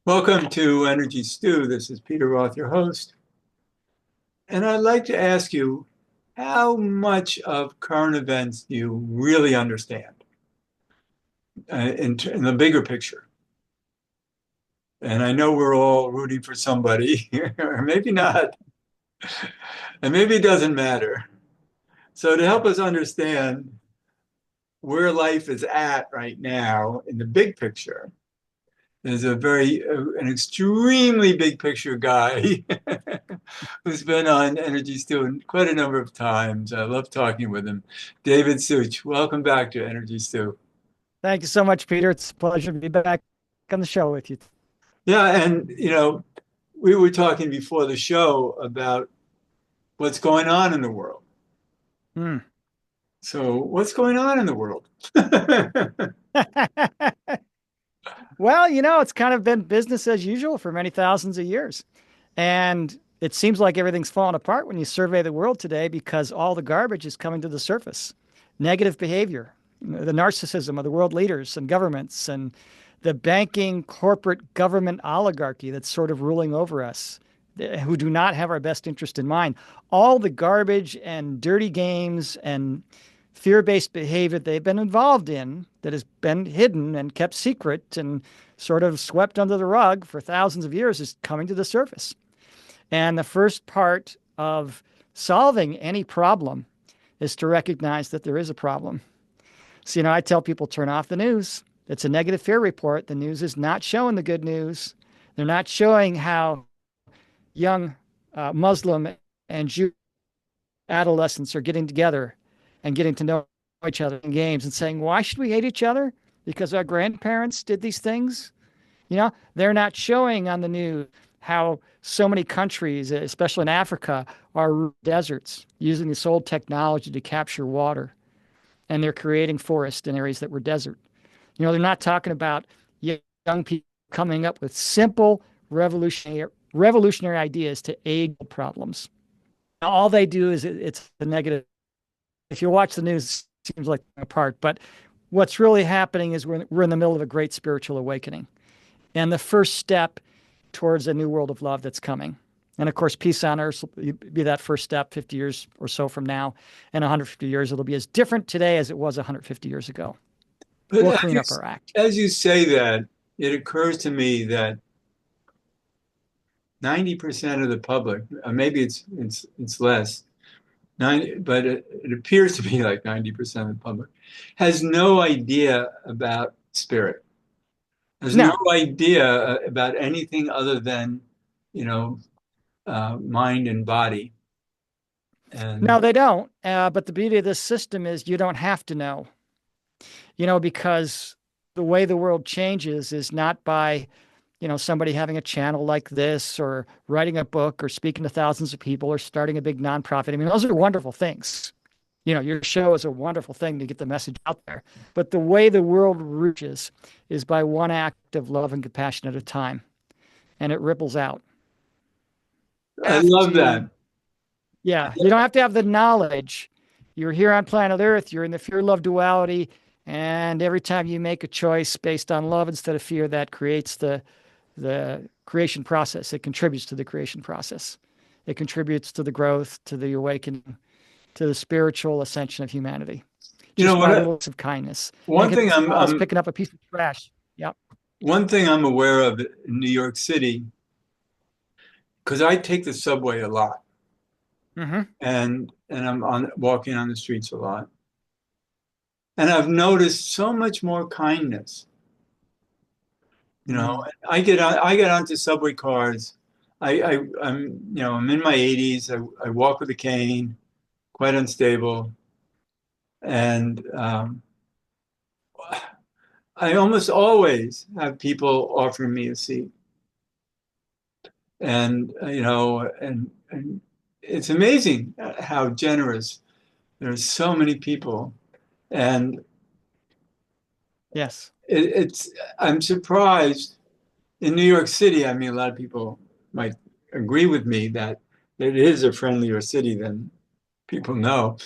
Welcome to Energy Stew. This is Peter Roth, your host. And I'd like to ask you, how much of current events do you really understand in the bigger picture? And I know we're all rooting for somebody, or maybe not, and maybe it doesn't matter. So to help us understand where life is at right now in the big picture, there's an extremely big picture guy who's been on Energy Stew quite a number of times. I love talking with him. David Suich, welcome back to Energy Stew. Thank you so much, Peter. It's a pleasure to be back on the show with you. Yeah, and we were talking before the show about what's going on in the world. Hmm. So, what's going on in the world? Well, it's kind of been business as usual for many thousands of years. And it seems like everything's falling apart when you survey the world today because all the garbage is coming to the surface. Negative behavior, the narcissism of the world leaders and governments, and the banking, corporate, government oligarchy that's sort of ruling over us, who do not have our best interest in mind. All the garbage and dirty games and fear-based behavior they've been involved in that has been hidden and kept secret and sort of swept under the rug for thousands of years is coming to the surface. And the first part of solving any problem is to recognize that there is a problem. So, I tell people turn off the news. It's a negative fear report. The news is not showing the good news. They're not showing how young Muslim and Jew adolescents are getting together and getting to know each other in games and saying, why should we hate each other? Because our grandparents did these things? They're not showing on the news how so many countries, especially in Africa, are deserts using this old technology to capture water. And they're creating forests in areas that were desert. They're not talking about young people coming up with simple revolutionary ideas to aid problems. All they do is it's the negative. If you watch the news, it seems like apart. But what's really happening is we're in the middle of a great spiritual awakening. And the first step towards a new world of love that's coming. And of course, peace on earth will be that first step 50 years or so from now. And 150 years, it'll be as different today as it was 150 years ago. But We'll clean up our act. as you say that, it occurs to me that 90% of the public, maybe it's less, 90, but it appears to be like 90% of the public, has no idea about spirit, has no No, idea about anything other than, you know, mind and body. no, And they don't. But the beauty of this system is you don't have to know, because the way the world changes is not by somebody having a channel like this or writing a book or speaking to thousands of people or starting a big nonprofit. I mean, those are wonderful things. Your show is a wonderful thing to get the message out there. But the way the world reaches is by one act of love and compassion at a time, and it ripples out. I Have love to, that. yeah, you don't have to have the knowledge. You're here on planet Earth, you're in the fear love duality, and every time you make a choice based on love instead of fear, that creates the creation process. It contributes to the creation process. It contributes to the growth, to the awakening, to the spiritual ascension of humanity, You know just by what? little acts of kindness. And One it can thing be I'm, small as I'm picking up a piece of trash. Yep. one thing I'm aware of in New York City, because I take the subway a lot, Mm-hmm. and I'm on walking on the streets a lot, and I've noticed so much more kindness. You know, Mm. I get onto subway cars. I'm in my 80s. I walk with a cane, quite unstable, and I almost always have people offering me a seat, and and it's amazing how generous. There's so many people, and Yes. it's I'm surprised in New York City. I mean, a lot of people might agree with me that it is a friendlier city than people know,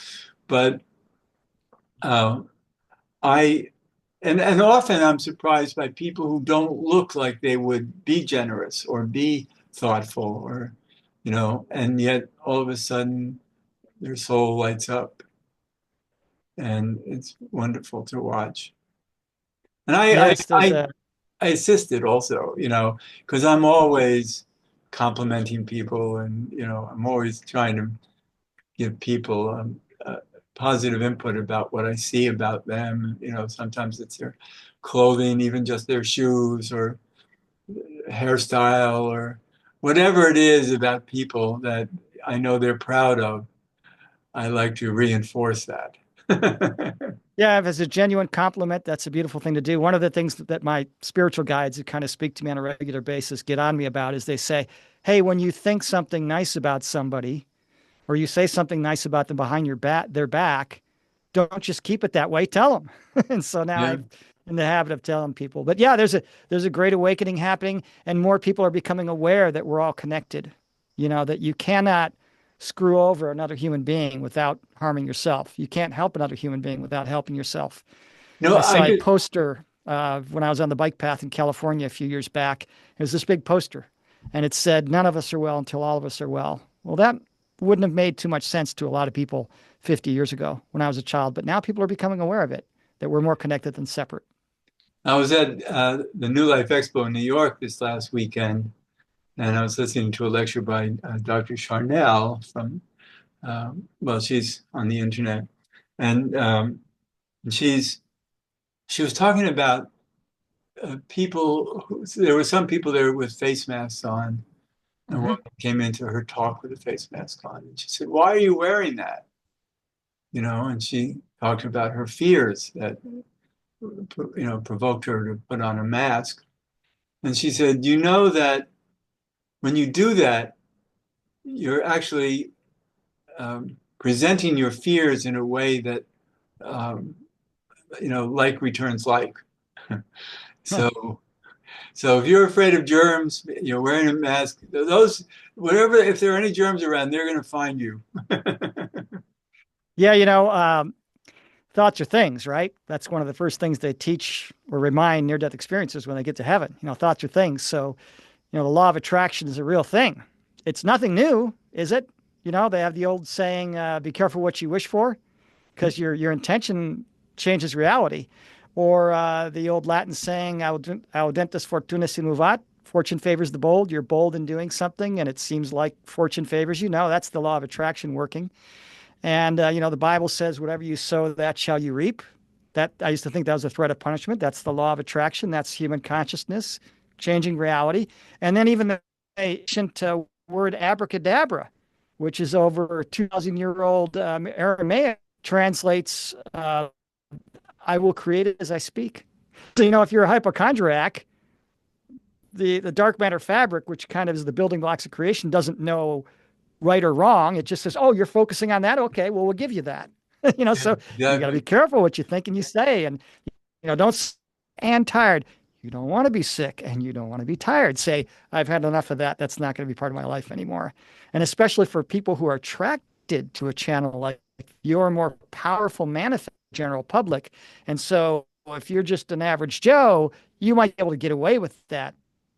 but uh, I and often I'm surprised by people who don't look like they would be generous or be thoughtful or, and yet all of a sudden their soul lights up and it's wonderful to watch. And Yes, there's a I assisted also, because I'm always complimenting people and, I'm always trying to give people positive input about what I see about them. Sometimes it's their clothing, even just their shoes or hairstyle or whatever it is about people that I know they're proud of. I like to reinforce that. Yeah, if it's a genuine compliment, that's a beautiful thing to do. One of the things that my spiritual guides who kind of speak to me on a regular basis get on me about is they say, "Hey, when you think something nice about somebody, or you say something nice about them behind their back, don't just keep it that way. Tell them." And so now Yeah. I'm in the habit of telling people. But yeah, there's a great awakening happening, and more people are becoming aware that we're all connected. That you cannot screw over another human being without harming yourself. You can't help another human being without helping yourself. No, I I saw a did. poster when I was on the bike path in California a few years back. It was this big poster, and it said, "None of us are well until all of us are well." Well, that wouldn't have made too much sense to a lot of people 50 years ago when I was a child, but now people are becoming aware of it, that we're more connected than separate. I was at the New Life Expo in New York this last weekend, and I was listening to a lecture by Dr. Charnel from, well, she's on the internet, and she's she was talking about there were some people there with face masks on. A woman Hmm. came into her talk with a face mask on, and she said, "Why are you wearing that?" And she talked about her fears that provoked her to put on a mask. And she said, "You know that when you do that, you're actually presenting your fears in a way that um, like returns like." Huh. So, so if you're afraid of germs, you're wearing a mask. Those, whatever, if there are any germs around, they're going to find you. Yeah, thoughts are things, right? That's one of the first things they teach or remind near-death experiences when they get to heaven. Thoughts are things. So, the law of attraction is a real thing. It's nothing new, is it? They have the old saying, "Be careful what you wish for," because your intention changes reality. Or the old Latin saying, "Audentus fortuna sinuvat," fortune favors the bold. You're bold in doing something, and it seems like fortune favors you. No, that's the law of attraction working. And the Bible says, "Whatever you sow, that shall you reap." That I used to think that was a threat of punishment. That's the law of attraction. That's human consciousness changing reality. And then even the ancient word abracadabra, which is over 2,000-year-old Aramaic, translates, "I will create it as I speak." So, if you're a hypochondriac, the dark matter fabric, which kind of is the building blocks of creation, doesn't know right or wrong. It just says, "Oh, you're focusing on that. Okay, well, we'll give you that." Yeah, So you got to be exactly. careful what you think and you say. And, don't and tired. You don't want to be sick and you don't want to be tired. Say, "I've had enough of that. That's not going to be part of my life anymore." And especially for people who are attracted to a channel like you're a more powerful manifest general public. And so if you're just an average Joe, you might be able to get away with that.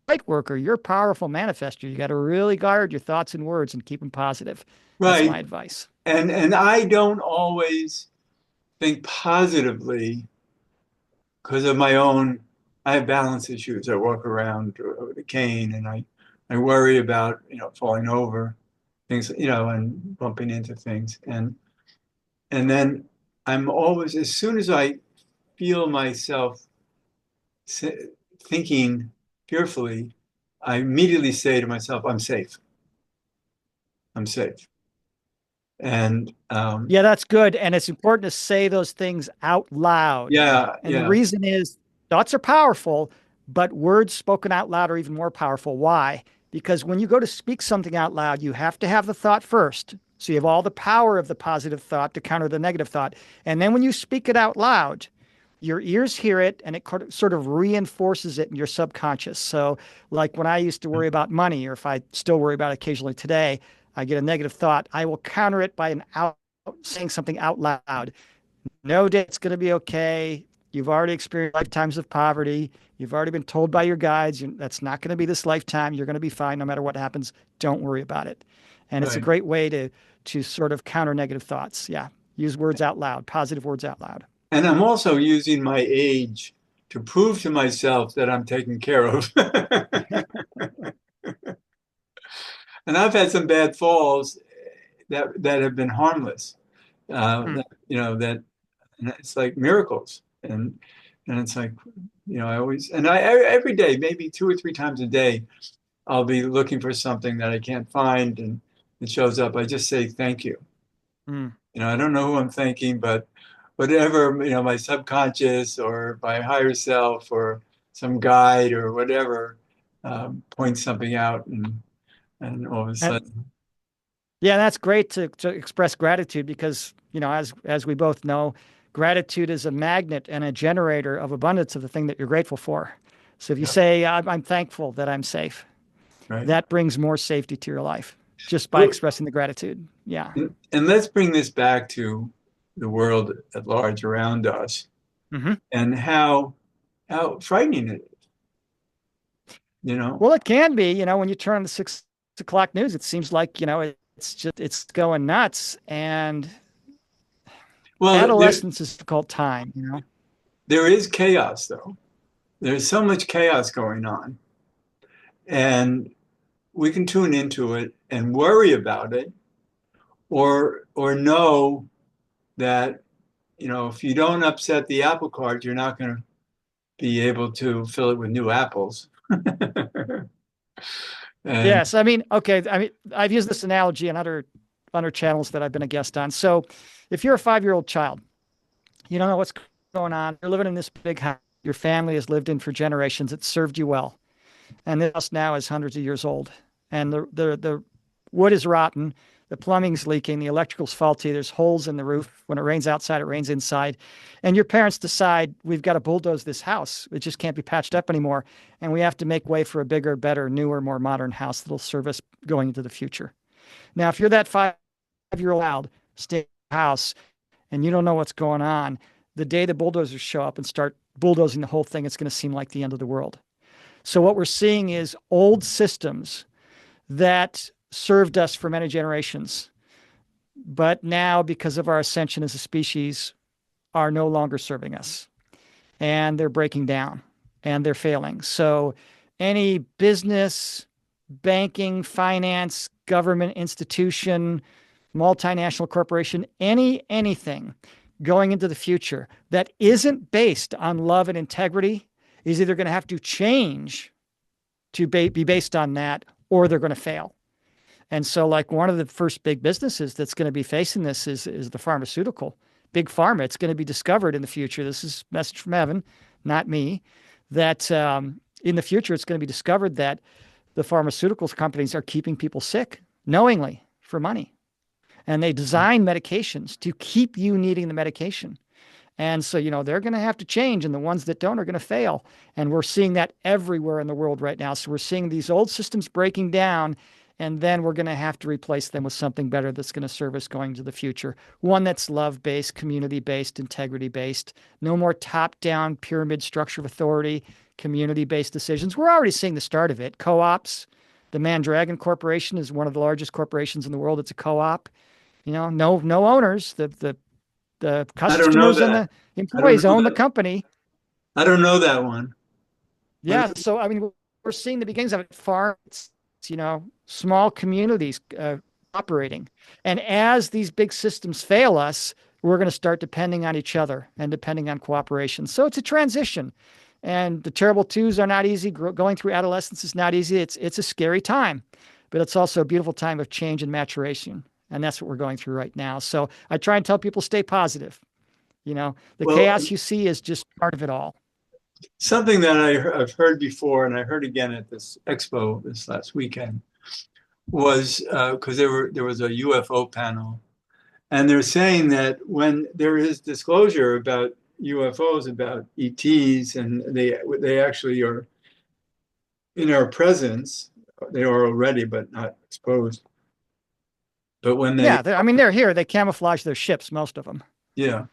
Light worker, you're a powerful manifester. You got to really guard your thoughts and words and keep them positive. That's Right. my advice. And I don't always think positively because of my own. I have balance issues. I walk around with a cane, and I worry about falling over things, and bumping into things, and then I'm always, as soon as I feel myself thinking fearfully, I immediately say to myself, "I'm safe. I'm safe." And Yeah, that's good. And it's important to say those things out loud. yeah, And the yeah, reason is thoughts are powerful, but words spoken out loud are even more powerful. Why? Because when you go to speak something out loud, you have to have the thought first. So you have all the power of the positive thought to counter the negative thought. And then when you speak it out loud, your ears hear it and it sort of reinforces it in your subconscious. So, like when I used to worry about money, or if I still worry about it occasionally today, I get a negative thought, I will counter it by saying something out loud. "No, day, it's going to be okay. You've already experienced lifetimes of poverty. You've already been told by your guides that's not going to be this lifetime. You're going to be fine no matter what happens. Don't worry about it. And it's a Right. great way to sort of counter negative thoughts. Yeah. Use words out loud, positive words out loud. And I'm also using my age to prove to myself that I'm taken care of. And I've had some bad falls that have been harmless. Hmm. That, that and it's like miracles. And it's like, I always and I every day, maybe 2 or 3 times a day, I'll be looking for something that I can't find, and it shows up. I just say thank you. Hmm. I don't know who I'm thanking, but whatever, my subconscious or my higher self or some guide or whatever points something out, and all of a And sudden, yeah, that's great to express gratitude because, as we both know, gratitude is a magnet and a generator of abundance of the thing that you're grateful for. So if you yeah, say, I'm thankful that I'm safe, right. that brings more safety to your life just by Well, expressing the gratitude. Yeah. and let's bring this back to the world at large around us Hmm. and how frightening it is, Well, it can be, when you turn on the 6 o'clock news, it seems like, it's going nuts. And Well, adolescence is a difficult time. there is chaos though. There's so much chaos going on, and we can tune into it and worry about it, or know that if you don't upset the apple cart, you're not going to be able to fill it with new apples. And Yes, I mean, okay. I mean, I've used this analogy on other channels that I've been a guest on. So, if you're a 5-year-old child, you don't know what's going on. You're living in this big house your family has lived in for generations. It served you well, and this house now is hundreds of years old, and the wood is rotten, the plumbing's leaking, the electrical's faulty. There's holes in the roof. When it rains outside, it rains inside, and your parents decide we've got to bulldoze this house. It just can't be patched up anymore, and we have to make way for a bigger, better, newer, more modern house that'll serve us going into the future. Now, if you're that 5-year-old child, stay in the house, and you don't know what's going on, the day the bulldozers show up and start bulldozing the whole thing, it's going to seem like the end of the world. So what we're seeing is old systems that served us for many generations, but now because of our ascension as a species, are no longer serving us, and they're breaking down and they're failing. So any business, banking, finance, government institution, multinational corporation, anything going into the future that isn't based on love and integrity is either going to have to change to be based on that, or they're going to fail. And so, like, one of the first big businesses that's going to be facing this is the pharmaceutical, big pharma. It's going to be discovered in the future. This is a message from heaven, not me. That in the future, it's going to be discovered that the pharmaceuticals companies are keeping people sick knowingly for money, and they design medications to keep you needing the medication. And so, they're going to have to change, and the ones that don't are going to fail. And we're seeing that everywhere in the world right now. So we're seeing these old systems breaking down, and then we're going to have to replace them with something better that's going to serve us going to the future. One that's love-based, community-based, integrity-based, no more top-down pyramid structure of authority, community-based decisions. We're already seeing the start of it. Co-ops. The Mandragon Corporation is one of the largest corporations in the world. It's a co-op. No owners. The I don't know customers and that. the I don't employees know own the that. company. I don't know that one. What? Yeah. So, I mean, we're seeing the beginnings of it. Farms, small communities operating. And as these big systems fail us, we're going to start depending on each other and depending on cooperation. So it's a transition. And the terrible twos are not easy. Going through adolescence is not easy. It's a scary time, but it's also a beautiful time of change and maturation. And that's what we're going through right now. So I try and tell people stay positive. The Well, chaos you see is just part of it all. something that I've heard before, and I heard again at this expo this last weekend, was because there was a UFO panel, and they're saying that when there is disclosure about UFOs, about ETs, and they actually are in our presence, they are already, but not exposed. But when they, Yeah, I mean they're here. They camouflage their ships, most of them. yeah,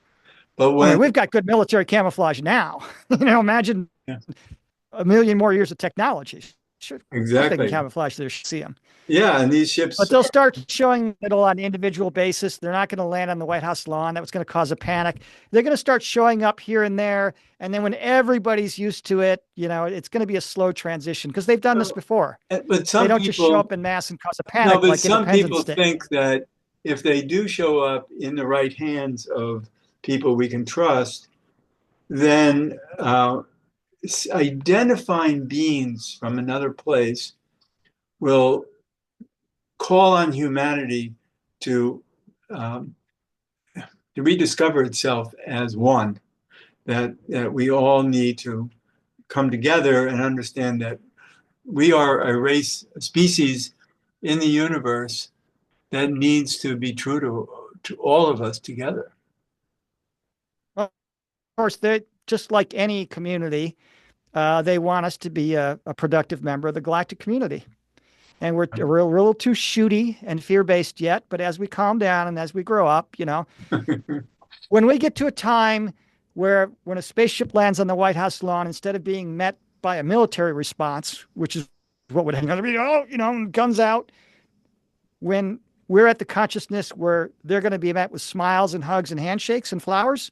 But I when, mean, we've got good military camouflage now. Imagine yeah, a million more years of technology. Sure, of course they can exactly. camouflage their see them. Yeah, and these But ships, they'll start showing it on an individual basis. They're not going to land on the White House lawn. That was going to cause a panic. They're going to start showing up here and there. And then when everybody's used to it, it's going to be a slow transition because they've done this well, before. but They some don't just show people, up in mass and cause a no, panic but like some people Independence Day. think that if they do show up in the right hands of people we can trust, then identifying beings from another place will call on humanity to um, to rediscover itself as one. That we all need to come together and understand that we are a race, a species in the universe that needs to be true to all of us together. Of course, they just like any community, they want us to be a productive member of the galactic community. And we're a little too shooty and fear based yet. But as we calm down and as we grow up, when we get to a time where when a spaceship lands on the White House lawn, instead of being met by a military response, which is what would hang on to be, guns out, when we're at the consciousness where they're going to be met with smiles and hugs and handshakes and flowers,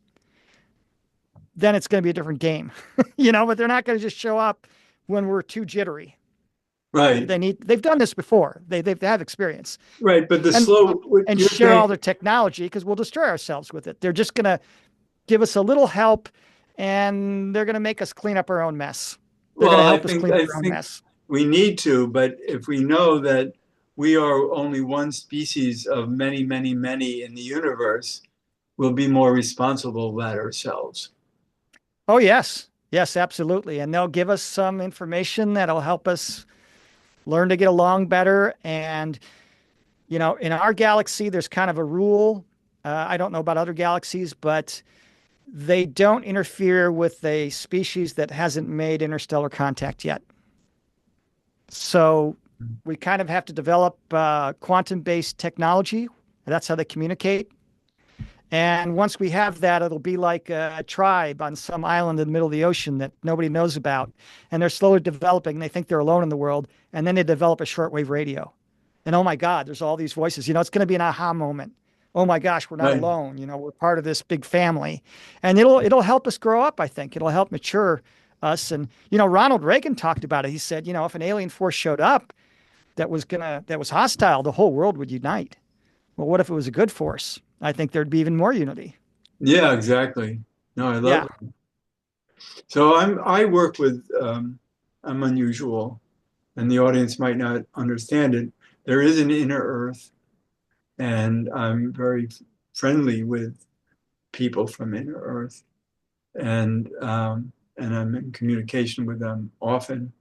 then it's going to be a different game, but they're not going to just show up when we're too jittery. Right, They've done this before. They have experience right. But the and slow, what and you're share saying, all their technology because we'll destroy ourselves with it. They're just going to give us a little help and they're going to make us clean up our own mess. They're going to well, help us clean up I our own think mess. we need to, but if we know that we are only one species of many, many, many in the universe, we'll be more responsible about ourselves. Oh, yes. Yes, absolutely. And they'll give us some information that'll help us learn to get along better. And, in our galaxy, there's kind of a rule. I don't know about other galaxies, but they don't interfere with a species that hasn't made interstellar contact yet. So we kind of have to develop quantum based technology. That's how they communicate. And once we have that, it'll be like a tribe on some island in the middle of the ocean that nobody knows about. And they're slowly developing. They think they're alone in the world. And then they develop a shortwave radio. And oh my God, there's all these voices. It's going to be an aha moment. Oh my gosh, we're not Right. alone. We're part of this big family. And it'll help us grow up, I think. It'll help mature us. And, Ronald Reagan talked about it. He said, if an alien force showed up that was hostile, the whole world would unite. Well, what if it was a good force? I think there'd be even more unity. Yeah, exactly. No, I love Yeah. it. So I work with I'm unusual, and the audience might not understand it. There is an inner earth, and I'm very friendly with people from inner earth, and I'm in communication with them often.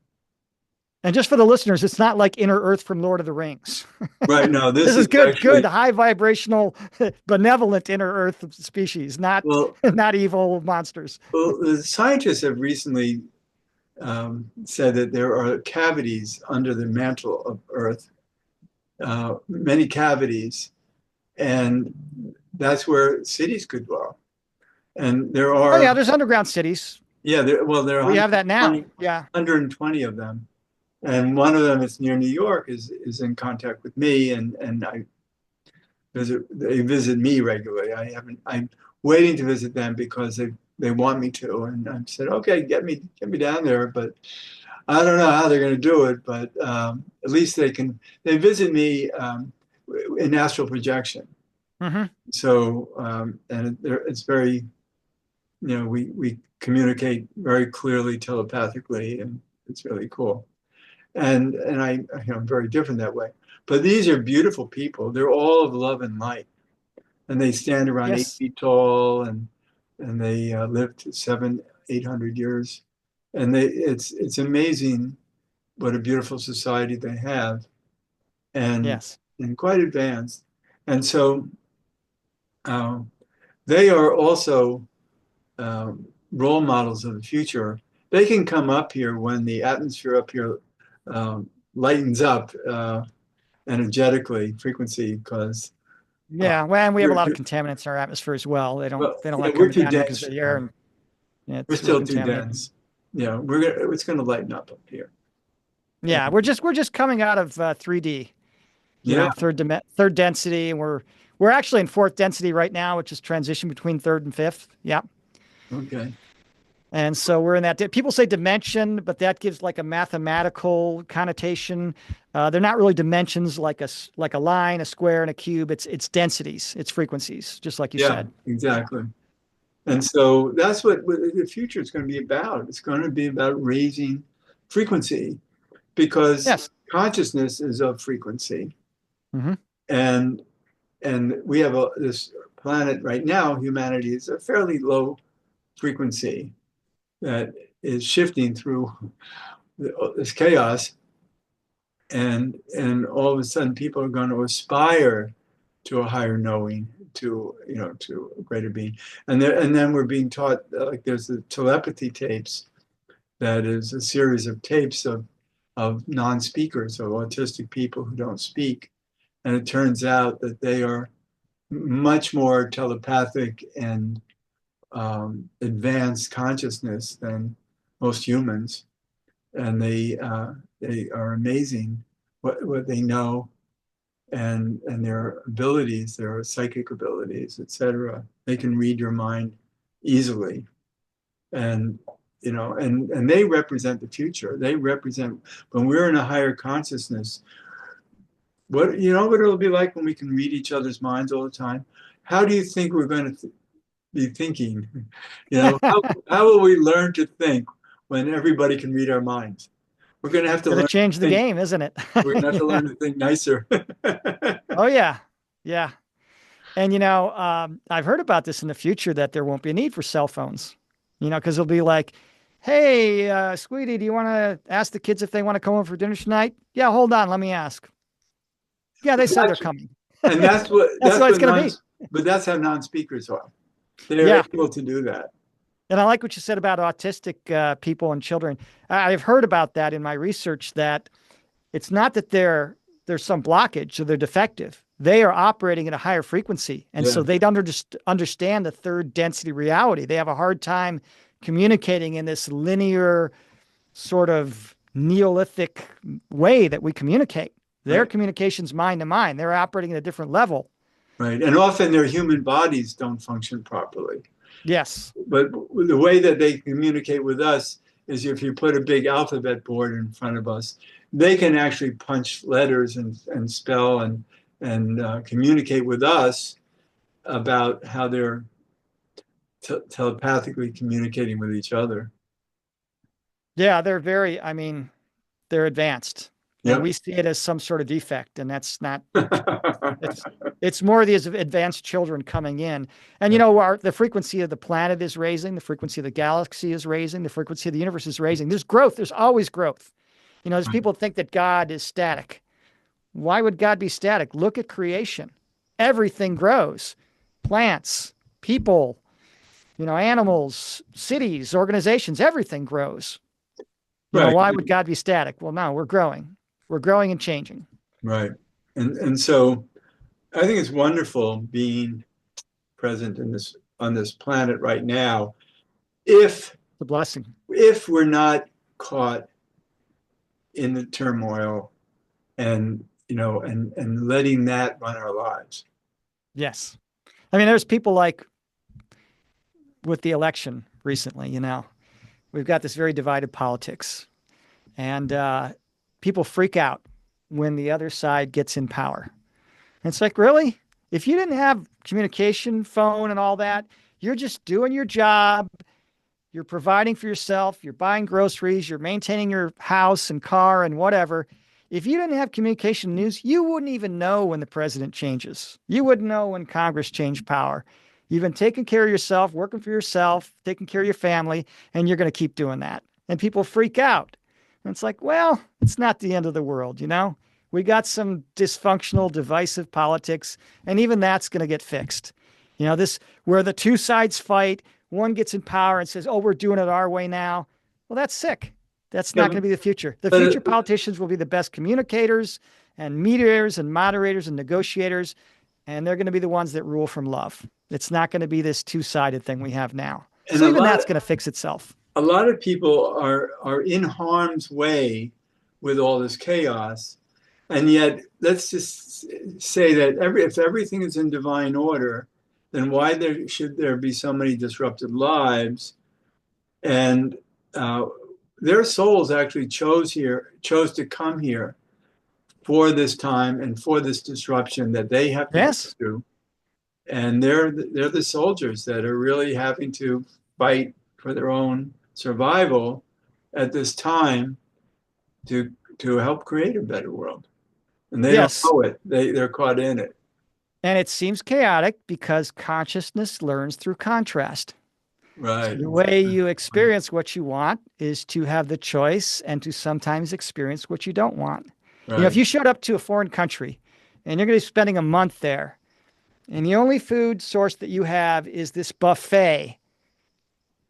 And just for the listeners, it's not like Inner Earth from Lord of the Rings. Right now, This this is is good, actually high vibrational, benevolent Inner Earth species, not well, not evil monsters. the scientists have recently said that there are cavities under the mantle of Earth, many cavities, and that's where cities could dwell. And there Oh yeah, are, there's underground cities. yeah, there are We have that now. 120, Yeah. of them. And one of them is near New York, is in contact with me, and they visit me regularly. I'm waiting to visit them because they want me to. And I said, okay, get me down there. But I don't know how they're going to do it, but at least they visit me in astral projection. Hmm. So, and it's very, we communicate very clearly telepathically, and it's really cool. And I'm very different that way. But these are beautiful people. They're all of love and light, and they stand around eight Yes. feet tall, and they live to 800 years, and it's amazing what a beautiful society they have, and Yes. quite advanced. And so uh, they are also role models of the future. They can come up here when the atmosphere up here lightens up energetically, frequency, because Yeah, well, and we have a You're, lot of you're, contaminants in our atmosphere as well. well, They don't yeah, like we're coming too down here because dense. the air and yeah, We're it's real still too contaminated. dense. Yeah, it's going to lighten up here. Yeah, we're just coming out of 3D, Yeah. third density, and we're actually in fourth density right now, which is transition between third and fifth. Yeah. Okay. And so we're in that. People say dimension, but that gives like a mathematical connotation. They're not really dimensions like like a line, a square, and a cube. It's densities, it's frequencies, just like you Yeah, said. exactly. Yeah. And so that's what the future is going to be about. It's going to be about raising frequency because Yes. consciousness is of frequency. Hmm. And we have this planet right now, humanity is a fairly low frequency that is shifting through this chaos. And all of a sudden people are going to aspire to a higher knowing, to a greater being. And then we're being taught, like there's the telepathy tapes, that is a series of tapes of non-speakers, of autistic people who don't speak. And it turns out that they are much more telepathic and advanced consciousness than most humans, and they are amazing what they know, and their abilities, their psychic abilities, etc. They can read your mind easily, and and they represent the future. They represent when we're in a higher consciousness. What it'll be like when we can read each other's minds all the time. How do you think we're going to be thinking? How will we learn to think when everybody can read our minds? We're going to have to Gonna learn change to the think. game, isn't it? We're going to have to Yeah. learn to think nicer. Oh yeah. Yeah. And I've heard about this in the future that there won't be a need for cell phones. Because it'll be like, hey, sweetie, do you want to ask the kids if they want to come over for dinner tonight? Yeah, hold on, let me ask. Yeah, they said they're coming. And That's what it's gonna be. but that's how non-speakers are. They're Yeah. able to do that. And I like what you said about autistic people and children. I've heard about that in my research that it's not that there's some blockage or they're defective. They are operating at a higher frequency. And Yeah, so they don't understand the third density reality. They have a hard time communicating in this linear sort of Neolithic way that we communicate. Their right, communication's mind to mind. They're operating at a different level. right. And often their human bodies don't function properly. Yes. But the way that they communicate with us is if you put a big alphabet board in front of us, they can actually punch letters and spell and communicate with us about how they're telepathically communicating with each other. Yeah, I mean, they're advanced. And Yep. we see it as some sort of defect, and that's not the truth. It's it's more these advanced children coming in. And the frequency of the planet is raising, the frequency of the galaxy is raising, the frequency of the universe is raising. There's growth, there's always growth. There's people think that God is static. Why would God be static? Look at creation. Everything grows. Plants, people, animals, cities, organizations, everything grows. Right, Why would God be static? Well, no, we're growing. We're growing and changing. right. And so I think it's wonderful being present on this planet right now. If It's a blessing. if we're not caught in the turmoil and and letting that run our lives. Yes. I mean, there's people like with the election recently, we've got this very divided politics, and people freak out when the other side gets in power. And it's like, really? If you didn't have communication, phone, and all that, you're just doing your job. You're providing for yourself. You're buying groceries. You're maintaining your house and car and whatever. If you didn't have communication news, you wouldn't even know when the president changes. You wouldn't know when Congress changed power. You've been taking care of yourself, working for yourself, taking care of your family, and you're going to keep doing that. And people freak out. And it's like, well, it's not the end of the world, We got some dysfunctional, divisive politics, and even that's going to get fixed. This where the two sides fight, one gets in power and says, "Oh, we're doing it our way now." Well, that's sick. That's Yeah, not going to be the future. The but future politicians will be the best communicators and mediators and moderators and negotiators. and they're going to be the ones that rule from love. It's not going to be this two-sided thing we have now. And So even that's going to fix itself. a lot of people are in harm's way with all this chaos. And yet, let's just say that if everything is in divine order, then why should there be so many disrupted lives? And uh, their souls actually chose to come here for this time and for this disruption that they have to go Yes. through. And they're the soldiers that are really having to fight for their own survival at this time to help create a better world. And they don't Yes. know it. They're caught in it. And it seems chaotic because consciousness learns through contrast. So Right. the way you experience what you want is to have the choice and to sometimes experience what you don't want. If Right. you showed up to a foreign country and you're going to be spending a month there, and the only food source that you have is this buffet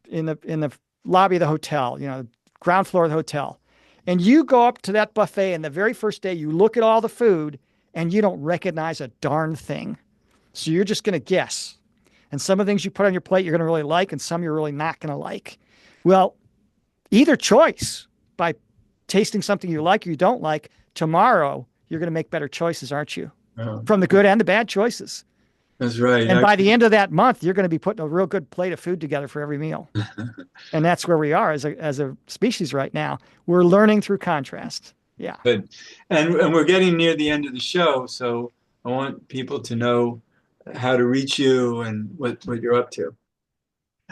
in the lobby of the hotel, ground floor of the hotel, and you go up to that buffet, and the very first day you look at all the food and you don't recognize a darn thing. So you're just going to guess. And some of the things you put on your plate you're going to really like, and some you're really not going to like. Well, either choice, by tasting something you like or you don't like, tomorrow you're going to make better choices, aren't you? Oh, From the good and the bad choices. that's right. And by Actually, the end of that month, you're going to be putting a real good plate of food together for every meal. And that's where we are as a species right now. We're learning through contrast. Yeah. good. And we're getting near the end of the show, so I want people to know how to reach you and what you're up to.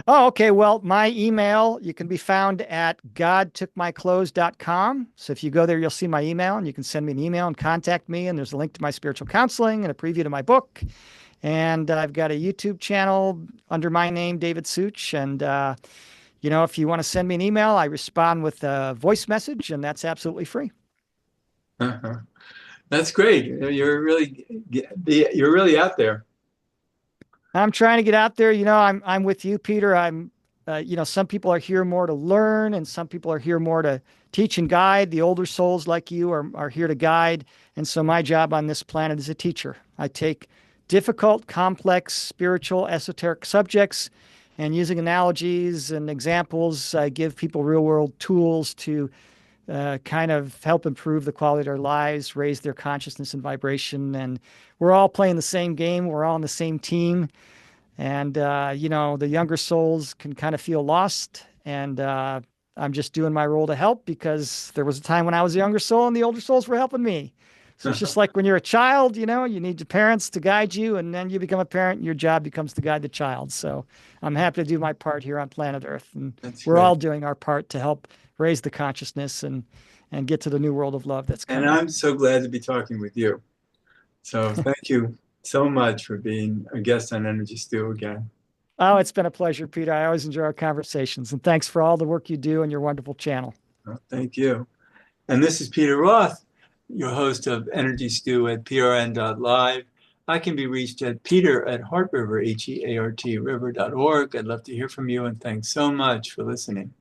Oh, okay. Well, my email, you can be found at godtookmyclothes.com. So if you go there, you'll see my email and you can send me an email and contact me. And there's a link to my spiritual counseling and a preview to my book. And I've got a YouTube channel under my name, David Suich. And, if you want to send me an email, I respond with a voice message, and that's absolutely free. Uh-huh. That's great. You're really out there. I'm trying to get out there. I'm with you, Peter. Some people are here more to learn, and some people are here more to teach and guide. The older souls like you are here to guide. And so my job on this planet is a teacher. I take difficult, complex, spiritual, esoteric subjects, and using analogies and examples, I give people real world tools to kind of help improve the quality of their lives, raise their consciousness and vibration. And we're all playing the same game. We're all on the same team. And, the younger souls can kind of feel lost. And I'm just doing my role to help because there was a time when I was a younger soul and the older souls were helping me. So it's just like when you're a child, you need your parents to guide you, and then you become a parent and your job becomes to guide the child. So I'm happy to do my part here on planet Earth. And That's we're great. all doing our part to help raise the consciousness and get to the new world of love that's And coming. I'm so glad to be talking with you. So thank you so much for being a guest on Energy Stew again. Oh, it's been a pleasure, Peter. I always enjoy our conversations. And thanks for all the work you do and your wonderful channel. Well, thank you. And this is Peter Roth, your host of Energy Stew at prn.live. I can be reached at peter@heartriver, HEART river.org. I'd love to hear from you, and thanks so much for listening.